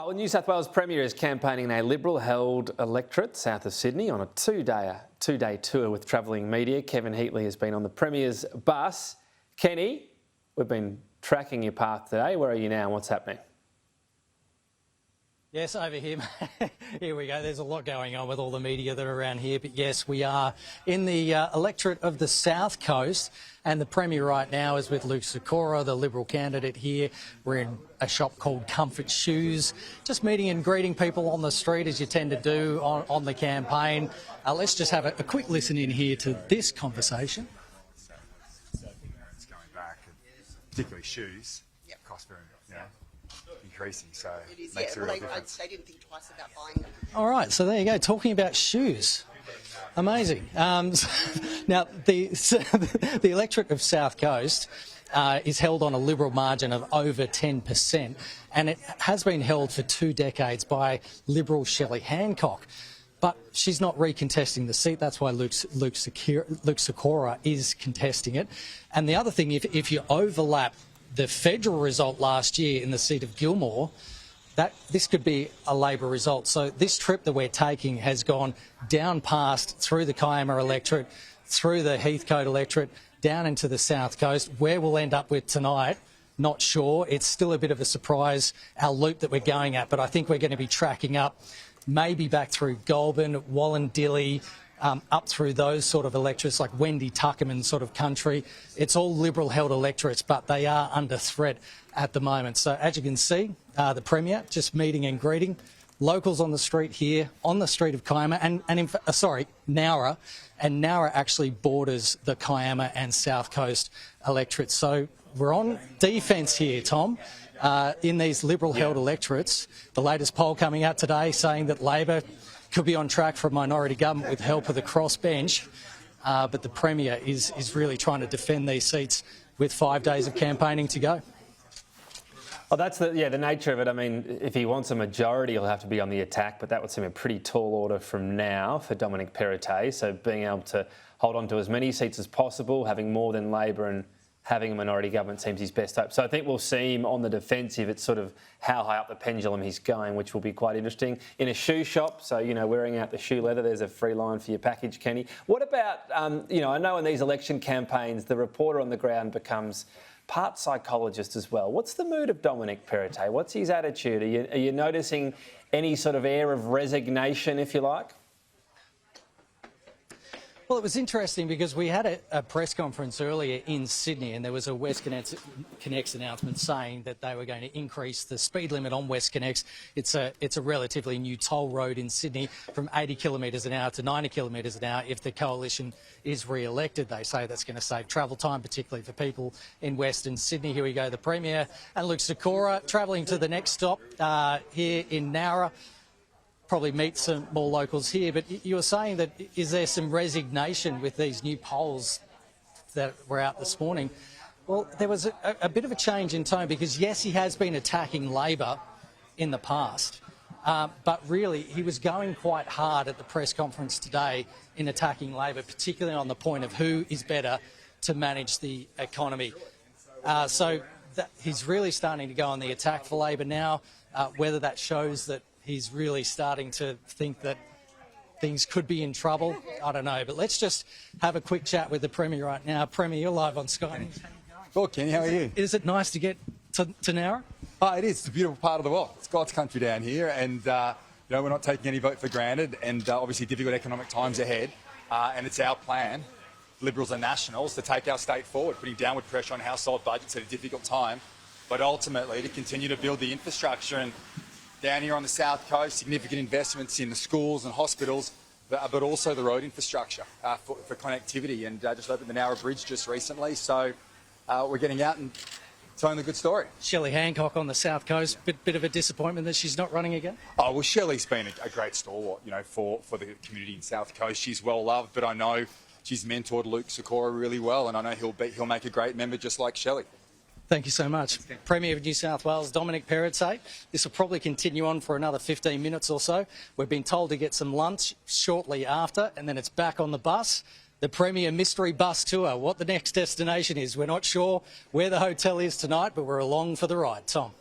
Right, well, New South Wales Premier is campaigning in a Liberal-held electorate south of Sydney on a two-day tour with travelling media. Kevin Heatley has been on the Premier's bus. Kenny, we've been tracking your path today. Where are you now and what's happening? Yes, over here. Here we go. There's a lot going on with all the media that are around here. But yes, we are in the electorate of the South Coast. And the Premier right now is with Luke Sikora, the Liberal candidate here. We're in a shop called Comfort Shoes, just meeting and greeting people on the street as you tend to do on the campaign. Let's just have a quick listen in here to this conversation. So it's going back, particularly shoes, cost very, increasing, so it is, makes a real they didn't think twice about buying them. All right, so there you go, talking about shoes. Amazing. Now, the electorate of South Coast is held on a Liberal margin of over 10%, and it has been held for 2 decades by Liberal Shelley Hancock. But she's not recontesting the seat. That's why Luke Sikora is contesting it. And the other thing, if you overlap the federal result last year in the seat of Gilmore, this could be a Labor result. So this trip that we're taking has gone down past, through the Kiama electorate, through the Heathcote electorate, down into the South Coast. Where we'll end up with tonight, not sure. It's still a bit of a surprise, our loop that we're going at, but I think we're going to be tracking up maybe back through Goulburn, Wallandilly, up through those sort of electorates like Wendy Tuckerman sort of country. It's all Liberal-held electorates, but they are under threat at the moment. So as you can see, the Premier just meeting and greeting locals on the street here, on the street of Kiama, Nowra. And Nowra actually borders the Kiama and South Coast electorates. So we're on defence here, Tom. In these Liberal-held electorates. The latest poll coming out today saying that Labor could be on track for a minority government with help of the crossbench, but the Premier is really trying to defend these seats with 5 days of campaigning to go. Well, that's the nature of it. I mean, if he wants a majority, he'll have to be on the attack, but that would seem a pretty tall order from now for Dominic Perrottet. So being able to hold on to as many seats as possible, having more than Labor and having a minority government seems his best hope. So I think we'll see him on the defensive. It's sort of how high up the pendulum he's going, which will be quite interesting. In a shoe shop, so, wearing out the shoe leather, there's a free line for your package, Kenny. What about, I know in these election campaigns, the reporter on the ground becomes part psychologist as well. What's the mood of Dominic Perrottet? What's his attitude? Are you noticing any sort of air of resignation, if you like? Well, it was interesting because we had a press conference earlier in Sydney and there was a WestConnex announcement saying that they were going to increase the speed limit on WestConnex. It's a relatively new toll road in Sydney from 80 kilometres an hour to 90 kilometres an hour if the coalition is re-elected. They say that's going to save travel time, particularly for people in Western Sydney. Here we go, the Premier and Luke Sikora travelling to the next stop here in Nowra. Probably meet some more locals here, but you were saying that is there some resignation with these new polls that were out this morning? Well, there was a bit of a change in tone because, yes, he has been attacking Labor in the past, but really he was going quite hard at the press conference today in attacking Labor, particularly on the point of who is better to manage the economy. So he's really starting to go on the attack for Labor now. Whether that shows that he's really starting to think that things could be in trouble, I don't know. But let's just have a quick chat with the Premier right now. Premier, you're live on Sky. Well, Kenny, how are you? Is it nice to get to Nowra? Oh, it is. It's a beautiful part of the world. It's God's country down here, and we're not taking any vote for granted, and obviously difficult economic times ahead. And it's our plan, Liberals and Nationals, to take our state forward, putting downward pressure on household budgets at a difficult time, but ultimately to continue to build the infrastructure. And down here on the South Coast, significant investments in the schools and hospitals, but also the road infrastructure for connectivity. And just opened the Nowra Bridge just recently, so we're getting out and telling the good story. Shelley Hancock on the South Coast, bit of a disappointment that she's not running again? Oh, well, Shelley's been a great stalwart, for the community in South Coast. She's well loved, but I know she's mentored Luke Sikora really well, and I know he'll make a great member just like Shelley. Thank you so much. Premier of New South Wales, Dominic Perrottet. This will probably continue on for another 15 minutes or so. We've been told to get some lunch shortly after, and then it's back on the bus. The Premier Mystery Bus Tour. What the next destination is, we're not sure where the hotel is tonight, but we're along for the ride. Tom.